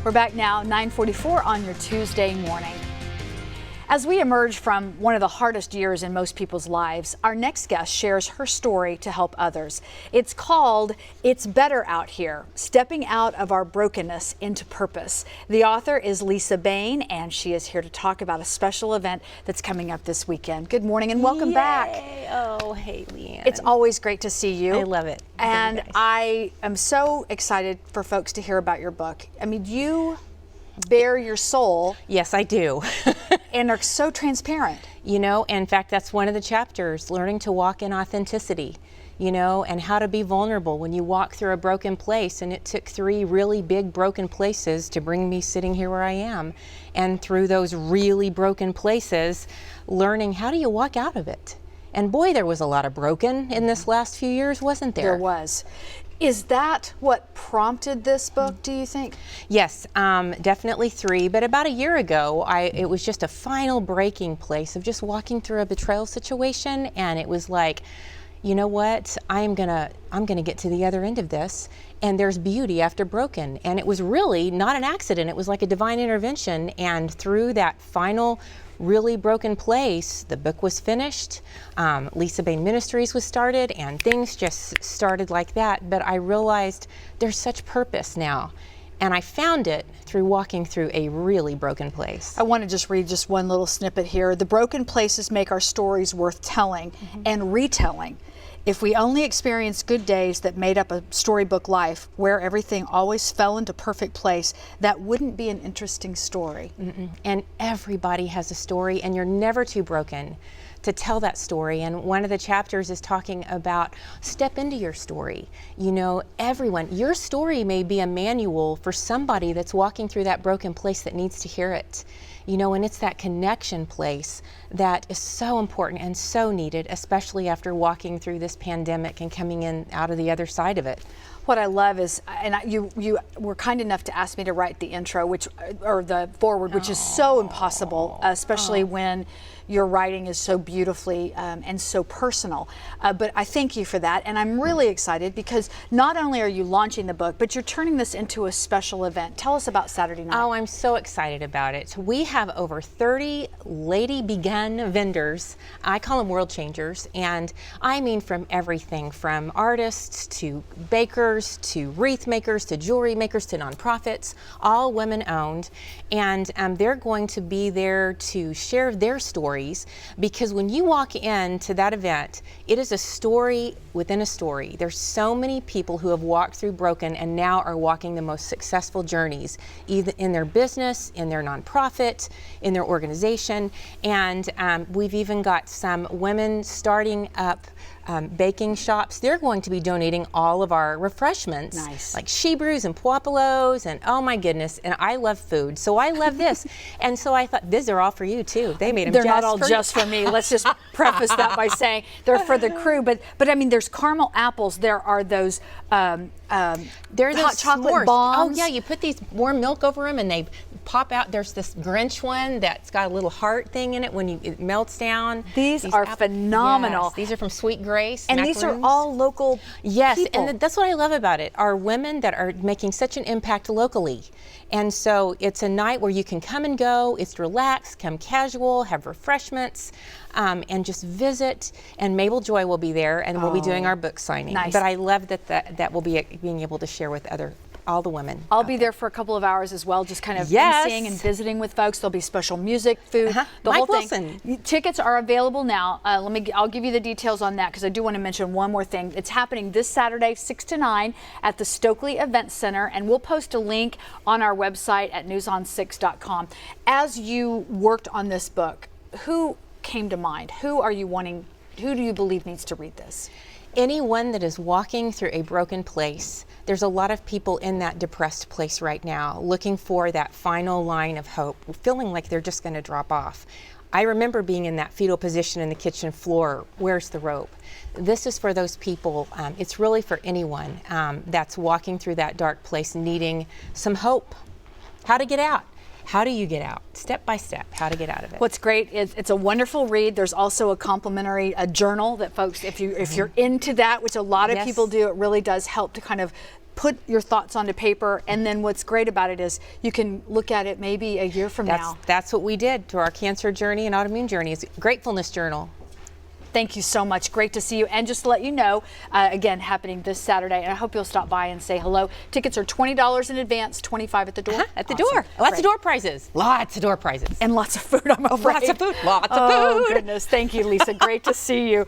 We're back now, 9:44 on your Tuesday morning. As we emerge from one of the hardest years in most people's lives, our next guest shares her story to help others. It's called It's Better Out Here, Stepping Out of Our Brokenness into Purpose. The author is Lisa Bain, and she is here to talk about a special event that's coming up this weekend. Good morning and welcome back. Oh, hey, Leanne. It's always great to see you. I love it. And I am so excited for folks to hear about your book. I mean, you bare your soul. Yes, I do. And are so transparent. You know, in fact, that's one of the chapters, learning to walk in authenticity, you know, and how to be vulnerable when you walk through a broken place. And it took 3 really big broken places to bring me sitting here where I am. And through those really broken places, learning how do you walk out of it? And boy, there was a lot of broken in this last few years, wasn't there? There was. Is that what prompted this book, do you think? Yes, definitely 3. But about a year ago, it was just a final breaking place of just walking through a betrayal situation, and it was like, you know what? I'm gonna get to the other end of this, and there's beauty after broken. And it was really not an accident. It was like a divine intervention. And through that final really broken place, the book was finished, Lisa Bain Ministries was started, and things just started like that. But I realized there's such purpose now, and I found it through walking through a really broken place. I want to just read just one little snippet here. The broken places make our stories worth telling and retelling. If we only experienced good days that made up a storybook life where everything always fell into perfect place, that wouldn't be an interesting story. And everybody has a story, and you're never too broken to tell that story. And one of the chapters is talking about step into your story. You know, everyone, your story may be a manual for somebody that's walking through that broken place that needs to hear it. You know, and it's that connection place that is so important and so needed, especially after walking through this pandemic and coming in out of the other side of it. What I love is, you were kind enough to ask me to write the intro, or the foreword, which is so impossible, especially when your writing is so beautifully and so personal. But I thank you for that, and I'm really excited because not only are you launching the book, but you're turning this into a special event. Tell us about Saturday night. Oh, I'm so excited about it. We have over 30 lady begun vendors. I call them world changers, and I mean from everything from artists to bakers to wreath makers to jewelry makers to nonprofits, all women owned. And they're going to be there to share their stories, because when you walk into that event, it is a story within a story. There's so many people who have walked through broken and now are walking the most successful journeys, either in their business, in their nonprofit, in their organization. And we've even got some women starting up baking shops. They're going to be donating all of our refreshments, like she-brews and puapalos, and oh my goodness, and I love food, so I love this. And so I thought, these are all for you too. They made them They're not all just for me. Let's just preface that by saying they're for the crew. But I mean, there's caramel apples. There are those they're hot chocolate s'mores. bombs. Oh yeah, you put these warm milk over them and they pop out. There's this Grinch one that's got a little heart thing in it when it melts down. These are phenomenal. Yes, these are from Sweet Grace. And these are all local people. And that's what I love about it, are women that are making such an impact locally. And so it's a night where you can come and go, it's relaxed, come casual, have refreshments, and just visit. And Mabel Joy will be there, and we'll be doing our book signing. Nice. But I love that we'll be being able to share with all the women. I'll be there for a couple of hours as well, just kind of emceeing and visiting with folks. There'll be special music, food, the whole thing. Wilson. Tickets are available now. I'll give you the details on that, because I do want to mention one more thing. It's happening this Saturday, 6 to 9 at the Stokely Event Center, and we'll post a link on our website at newson6.com. As you worked on this book, who came to mind? Who do you believe needs to read this? Anyone that is walking through a broken place. There's a lot of people in that depressed place right now, looking for that final line of hope, feeling like they're just going to drop off. I remember being in that fetal position in the kitchen floor. Where's the rope? This is for those people. It's really for anyone that's walking through that dark place, needing some hope. How to get out. How do you get out? Step by step, how to get out of it. What's great is it's a wonderful read. There's also a complimentary journal that folks, if you're into that, which a lot of people do, it really does help to kind of put your thoughts onto paper, and then what's great about it is you can look at it maybe a year from now. That's what we did to our cancer journey and autoimmune journey. It's a gratefulness journal. Thank you so much. Great to see you. And just to let you know, again, happening this Saturday, and I hope you'll stop by and say hello. Tickets are $20 in advance, $25 at the door. At the Awesome. door. Lots Great. of door prizes. Lots of door prizes. And lots of food, I'm afraid. Lots of food. Lots of Oh, food. goodness. Thank you, Lisa. Great to see you.